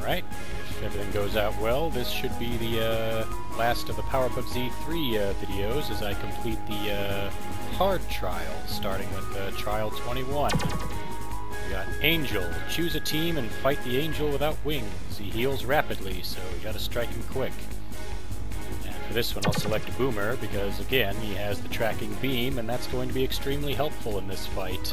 Alright, if everything goes out well, this should be the last of the Powerpuff Z 3 videos as I complete the hard trial, starting with Trial 21. We got Angel. Choose a team and fight the Angel without wings. He heals rapidly, so you gotta strike him quick. And for this one I'll select Boomer, because again, he has the tracking beam, and that's going to be extremely helpful in this fight.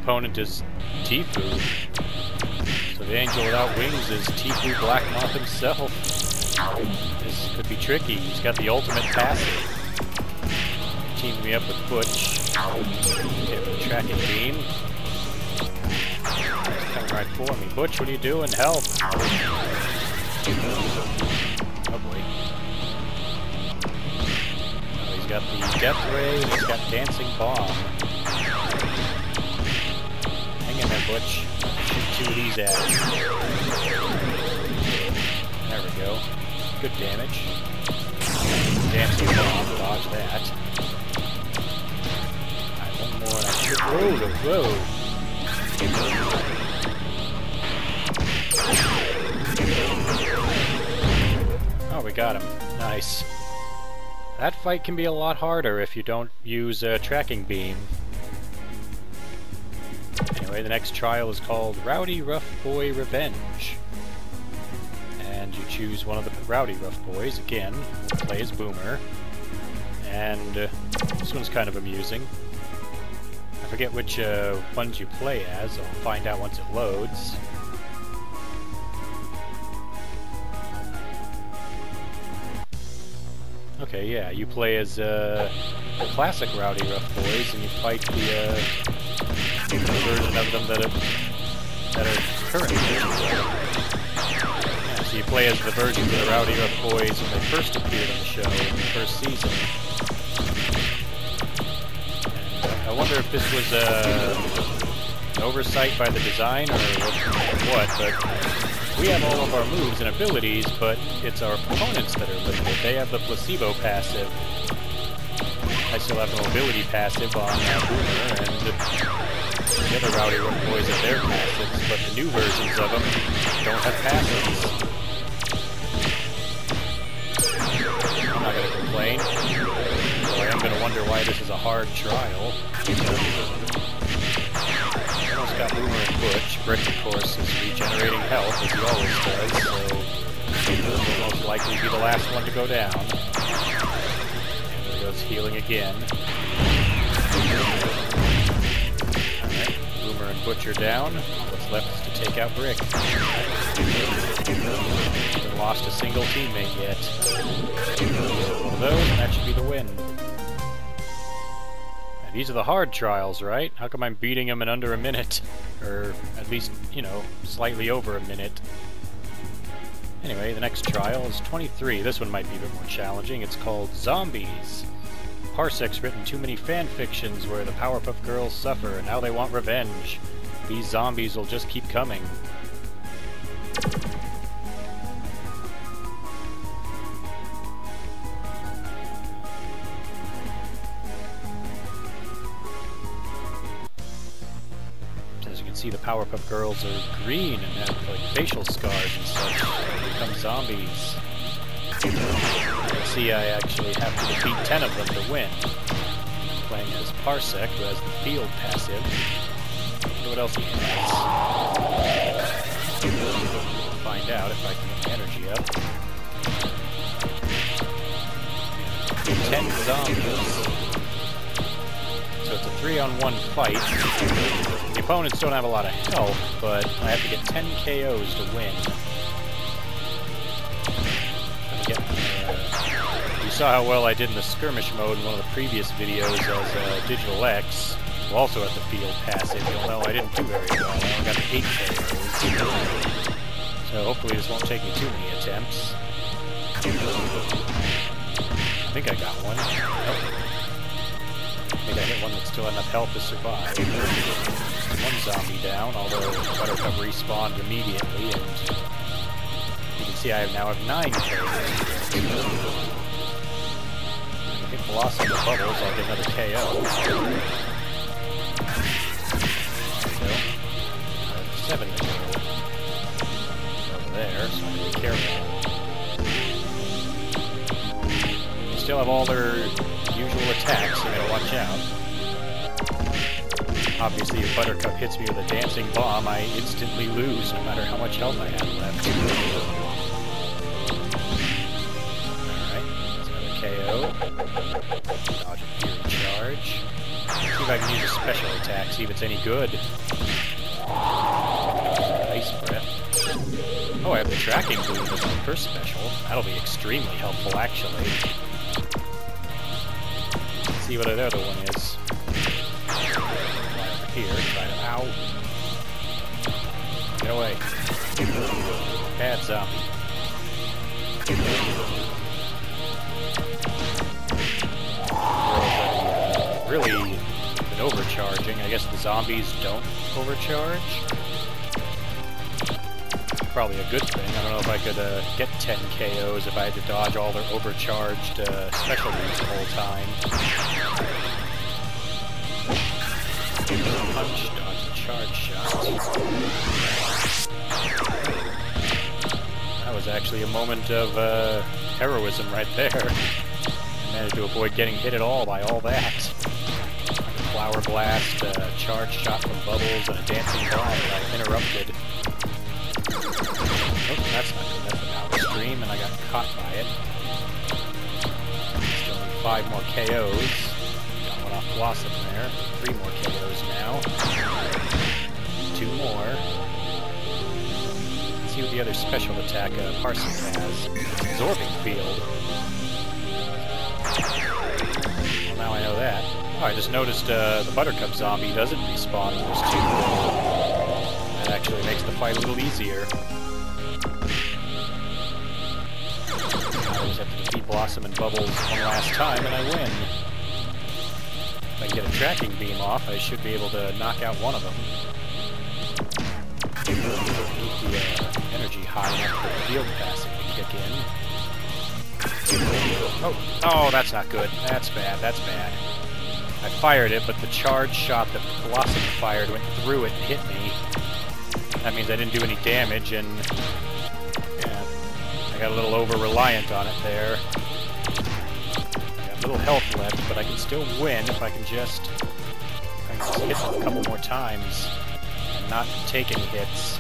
Opponent is Tifu. So the Angel without wings is Tifu Black Moth himself. This could be tricky. He's got the ultimate passive. Teaming me up with Butch. Get the tracking beam. He's coming right for me. Butch, what are you doing? Help! Oh boy. Oh, he's got the Death Ray and he's got Dancing Bomb. Hang in there, Butch. Shoot two of these at him. There we go. Good damage. Dancing bomb, dodge that. Alright, one more and I should... Whoa! Oh, we got him. Nice. That fight can be a lot harder if you don't use a tracking beam. Anyway, the next trial is called Rowdy Rough Boy Revenge. And you choose one of the Rowdy Rough Boys. Again, we'll play as Boomer. And this one's kind of amusing. I forget which ones you play as. I'll find out once it loads. Okay, yeah, you play as the classic Rowdy Rough Boys, and you fight the version of them that are current versions of them. Yeah, so you play as the versions of the Rowdy Rough Boys when they first appeared on the show in the first season. And I wonder if this was an oversight by the design or what, but we have all of our moves and abilities, but it's our opponents that are limited. They have the placebo passive. I still have no ability passive on Boomer, and the other Rowdy Rough Boys have their passives, but the new versions of them don't have passives. I'm not going to complain. Boy, I'm going to wonder why this is a hard trial. Almost got Boomer and Butch. Brick, of course, is regenerating health, as he always does, so Boomer will most likely be the last one to go down. And there goes healing again. Alright, Boomer and Butch are down. What's left is to take out Brick. Haven't lost a single teammate yet. One of those, and that should be the win. These are the hard trials, right? How come I'm beating them in under a minute? Or at least, you know, slightly over a minute. Anyway, the next trial is 23. This one might be a bit more challenging. It's called Zombies. Parsec's written too many fan fictions where the Powerpuff Girls suffer, and now they want revenge. These zombies will just keep coming. See, the Powerpuff Girls are green and have like facial scars and such. They become zombies. You can see I actually have to defeat 10 of them to win. I'm playing as Parsec, who has the field passive. I wonder what else he has. We'll find out if I can get my energy up. 10 zombies. So it's a 3-on-1 fight. The opponents don't have a lot of health, but I have to get 10 KOs to win. You saw how well I did in the skirmish mode in one of the previous videos as Digital X, who also had the field passive. You'll know I didn't do very well. I only got 8 KOs. So hopefully this won't take me too many attempts. I think I got one. Nope. I think I hit one that still had enough health to survive. One zombie down, although Buttercup respawned immediately, and you can see I now have 9 kills. I think Blossom the bubbles, I'll get another KO. There we go. 7 to go. Over there, so I gotta be careful. They still have all their usual attacks, so I gotta watch out. Obviously, if Buttercup hits me with a dancing bomb, I instantly lose, no matter how much health I have left. Alright, that's another KO. Dodge a Fury Charge. See if I can use a special attack, see if it's any good. Ice Breath. Oh, I have the Tracking Boom as my first special. That'll be extremely helpful, actually. Let's see what the other one is. Here, try to... Ow! Get away. Bad zombie. Really been overcharging. I guess the zombies don't overcharge. Probably a good thing. I don't know if I could get 10 KOs if I had to dodge all their overcharged special moves the whole time. Punch, dodge the charge shot. That was actually a moment of heroism right there. I managed to avoid getting hit at all by all that. Flower Blast, charge shot from Bubbles, and a dancing bomb that I interrupted. Oh, that's not good. That's a Power Stream, and I got caught by it. Still need 5 more KOs. Got one off Blossom there. 3 more KOs now. 2 more. Let's see what the other special attack Parsec has. Absorbing Field. Well, now I know that. Oh, I just noticed the Buttercup zombie doesn't respawn in those 2. That actually makes the fight a little easier. I just have to defeat Blossom and Bubbles one last time, and I win. If I can get a Tracking Beam off, I should be able to knock out one of them. Keep the energy high enough for the field passing to kick in. Oh, that's not good. That's bad. That's bad. I fired it, but the charge shot that Blossom fired went through it and hit me. That means I didn't do any damage, and yeah, I got a little over-reliant on it there. I got a little health left, but I can still win if I can just hit them a couple more times and not take any hits.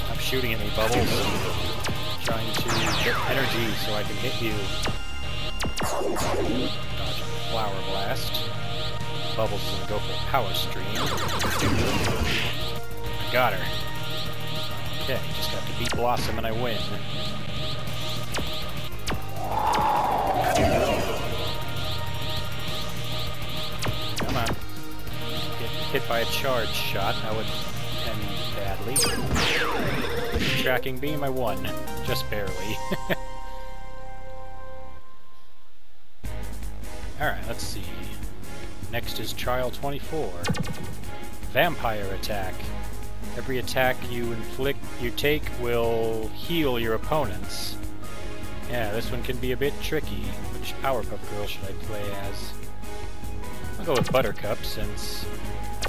Stop shooting at me, Bubbles. I'm trying to get energy so I can hit you. Dodge Flower Blast. Bubbles is gonna go for a Power Stream. I got her. Okay, just have to beat Blossom and I win. Come on. Get hit by a charge shot, that would end badly. Tracking Beam, I won. Just barely. Alright, let's see. Next is Trial 24. Vampire Attack. Every attack you take will heal your opponents. Yeah, this one can be a bit tricky. Which Powerpuff Girl should I play as? I'll go with Buttercup, since,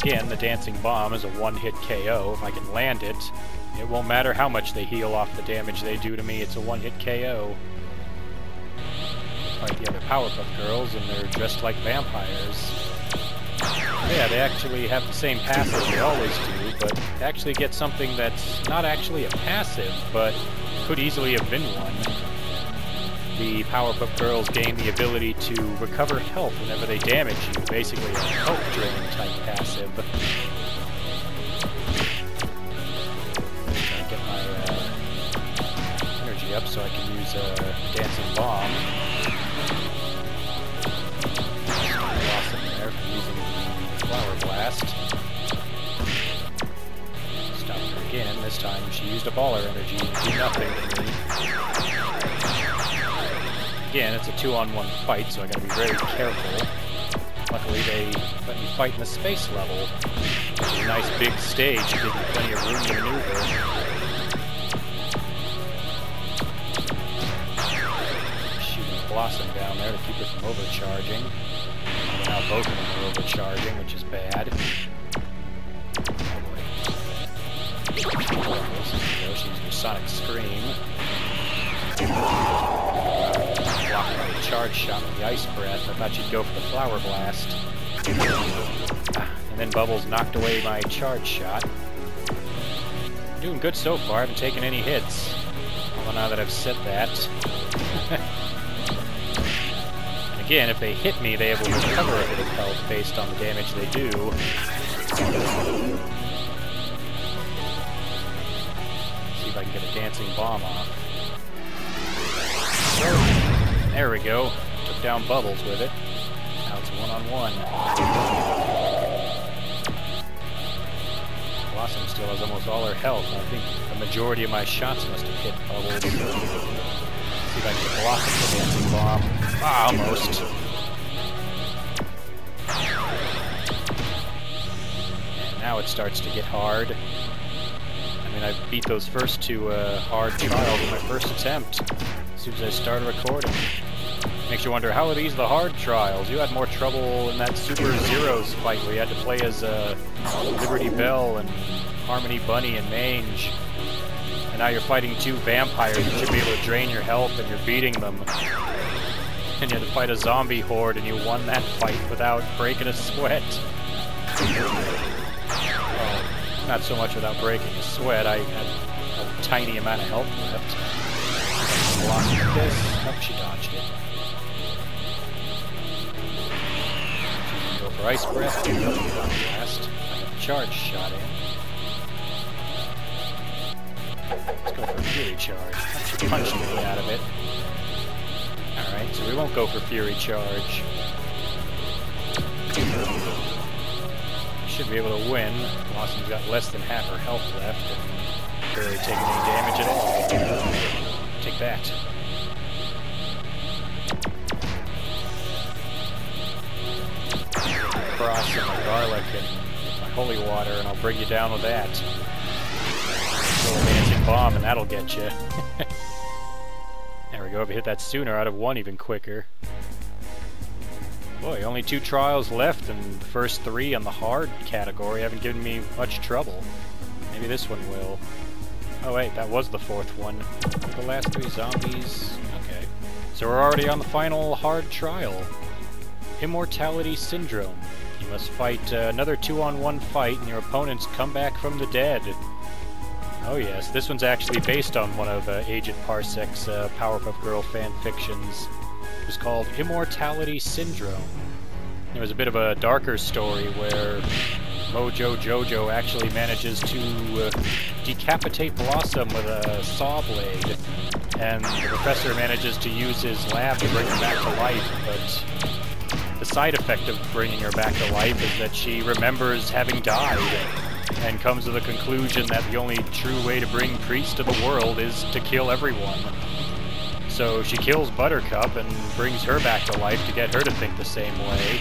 again, the Dancing Bomb is a one-hit KO. If I can land it, it won't matter how much they heal off the damage they do to me, it's a one-hit KO. Like the other Powerpuff Girls, and they're dressed like vampires. Yeah, they actually have the same passive they always do, but they actually get something that's not actually a passive, but could easily have been one. The Powerpuff Girls gain the ability to recover health whenever they damage you, basically a health drain type passive. Just trying to get my energy up so I can use a Dancing Bomb. Flower Blast. Stop her again. This time she used up all her energy and did nothing to me. Again, it's a 2-on-1 fight, so I gotta be very careful. Luckily they let me fight in the space level. Which is a nice big stage to give me plenty of room to maneuver. Shooting Blossom down there to keep her from overcharging. Now both of them are overcharging, which is bad. Oh boy. She's using Sonic Scream. Blocked by a charge shot with the Ice Breath. I thought she'd go for the Flower Blast. And then Bubbles knocked away my charge shot. Doing good so far, I haven't taken any hits. Although now that I've said that... and again, if they hit me, they will recover a bit of health based on the damage they do. See if I can get a dancing bomb off. There we go. Took down Bubbles with it. Now it's one-on-one. Blossom still has almost all her health. I think the majority of my shots must have hit Bubbles. See if I can get Blossom with a dancing bomb. Ah, almost. And now it starts to get hard. I mean, I beat those first two hard trials in my first attempt. As soon as I started recording. Makes you wonder, how are these the hard trials? You had more trouble in that Super Zeros fight where you had to play as Liberty Bell and Harmony Bunny and Mange. And now you're fighting two vampires that should be able to drain your health and you're beating them. And you had to fight a zombie horde and you won that fight without breaking a sweat. Well, not so much without breaking a sweat, I had a tiny amount of health left. Block this. Oh, she dodged it. Go for Ice Breath. Last. I got the charge shot in. Let's go for Fury Charge. She punched me out of it. Alright, so we won't go for Fury Charge. Should be able to win. Blossom's got less than half her health left and barely taking any damage at all. Take that. Frost and my garlic and my holy water, and I'll bring you down with that. Throw a dancing bomb, and that'll get you. There we go. If you hit that sooner, I'd have won even quicker. Boy, only 2 trials left, and the first 3 on the hard category haven't given me much trouble. Maybe this one will. Oh wait, that was the 4th one. The last 3 zombies. Okay. So we're already on the final hard trial. Immortality Syndrome. You must fight another 2-on-1 fight and your opponents come back from the dead. Oh yes, this one's actually based on one of Agent Parsek's Powerpuff Girl fan fictions. It was called Immortality Syndrome. It was a bit of a darker story where Mojo Jojo actually manages to decapitate Blossom with a saw blade, and the professor manages to use his lab to bring her back to life, but the side effect of bringing her back to life is that she remembers having died, and comes to the conclusion that the only true way to bring peace to the world is to kill everyone. So she kills Buttercup and brings her back to life to get her to think the same way.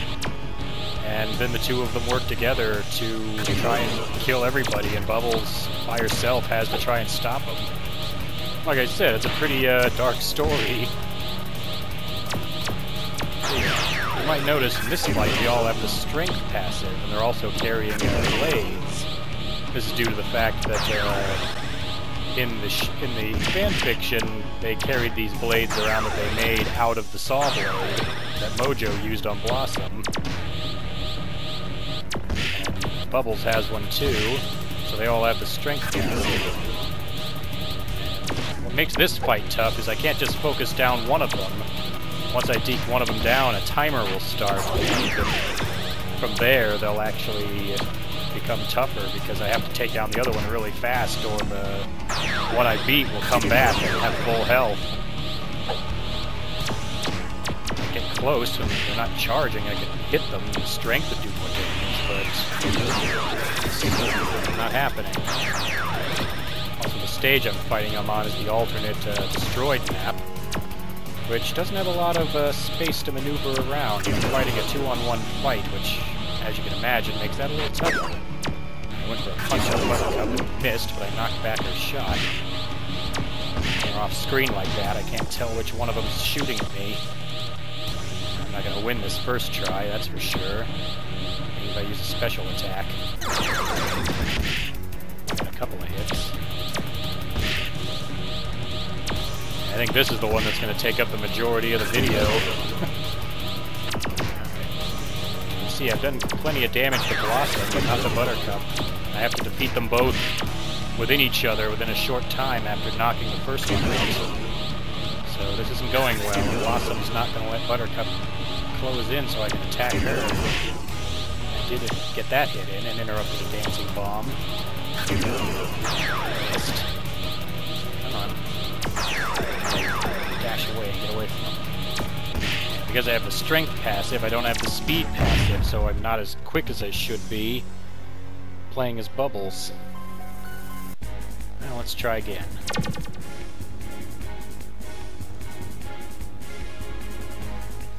And then the two of them work together to try and kill everybody, and Bubbles by herself has to try and stop them. Like I said, it's a pretty dark story. You might notice in this fight we all have the strength passive, and they're also carrying blades. This is due to the fact that in the fan fiction they carried these blades around that they made out of the saw blade that Mojo used on Blossom. And Bubbles has one too, so they all have the strength passive. What makes this fight tough is I can't just focus down one of them. Once I deke one of them down, a timer will start. From there, they'll actually become tougher because I have to take down the other one really fast, or the one I beat will come back and have full health. I get close and they're not charging, I can hit them, and strength would do more damage, but not happening. Also, the stage I'm fighting on is the alternate destroyed map, which doesn't have a lot of space to maneuver around. I'm fighting a 2-on-1 fight, which, as you can imagine, makes that a little tougher. I went for a punch on Buttercup and missed, but I knocked back her shot. when they're off screen like that. I can't tell which one of them is shooting at me. I'm not gonna win this first try, that's for sure. Maybe if I use a special attack. Got a couple of hits. I think this is the one that's gonna take up the majority of the video. You see, I've done plenty of damage to Blossom, but not to Buttercup. I have to defeat them both within each other within a short time after knocking the first one out. So this isn't going well, and Blossom's not going to let Buttercup close in so I can attack her. I did get that hit in and interrupted a dancing bomb. Missed. Come on. Dash away and get away from him. Because I have the strength passive, I don't have the speed passive, so I'm not as quick as I should be playing as Bubbles. Now let's try again.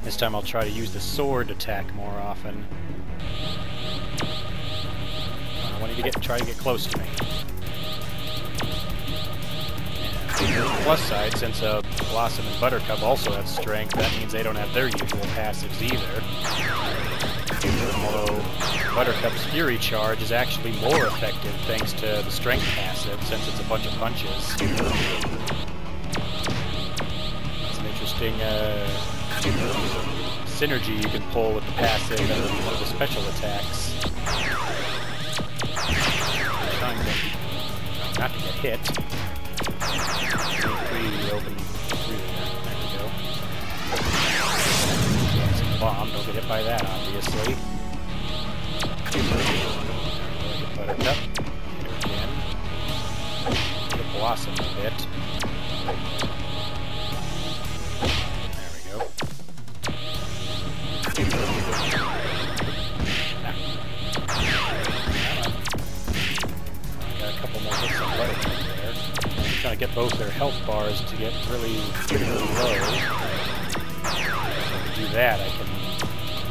This time I'll try to use the sword attack more often. I want you to try to get close to me. And on the plus side, since Blossom and Buttercup also have strength, that means they don't have their usual passives either. Although Buttercup's Fury Charge is actually more effective thanks to the strength passive, since it's a bunch of punches. It's an interesting synergy you can pull with the passive and one of the special attacks. I'm trying to not to get hit. Open through there. There we go. Bomb. Don't get hit by that, obviously. Hit Buttercup. Hit her again. Hit Blossom a bit. There we go. Got a couple more hits on Buttercup there. I'm trying to get both their health bars to get really low. If I can do that, I can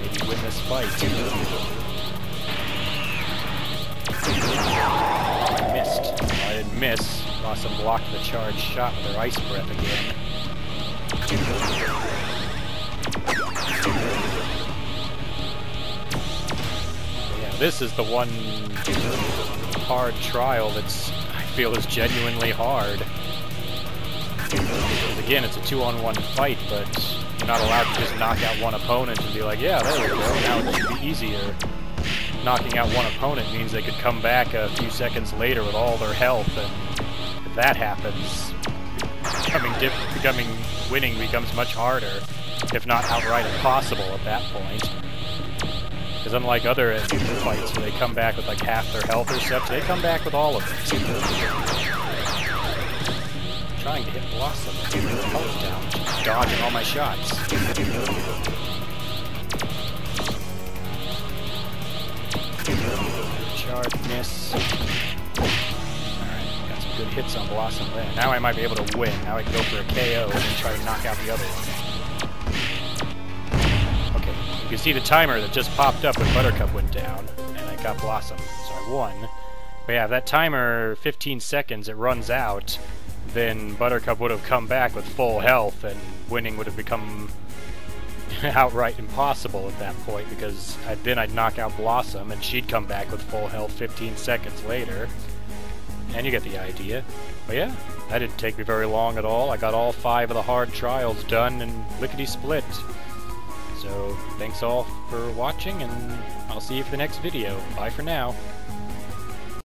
maybe win this fight. I missed. Well, I didn't miss. Blossom blocked the charged shot with her ice breath again. Yeah, this is the one hard trial that's, I feel, is genuinely hard. Because again, it's a 2-on-1 fight, but you're not allowed to just knock out one opponent and be like, yeah, there we go, now it should be easier. Knocking out one opponent means they could come back a few seconds later with all their health, and if that happens, winning becomes much harder, if not outright impossible at that point. Because unlike other fights where they come back with like half their health or such, they come back with all of it. I'm trying to hit Blossom and get her health down. She's dodging all my shots. Charge, miss. Alright, got some good hits on Blossom there. Now I might be able to win. Now I can go for a KO and then try to knock out the other one. Okay, you can see the timer that just popped up when Buttercup went down, and I got Blossom, so I won. But yeah, if that timer, 15 seconds, it runs out, then Buttercup would have come back with full health, and winning would have become outright impossible at that point, because then I'd knock out Blossom, and she'd come back with full health 15 seconds later. And you get the idea. But yeah, that didn't take me very long at all. I got all 5 of the hard trials done and lickety-split. So, thanks all for watching, and I'll see you for the next video. Bye for now.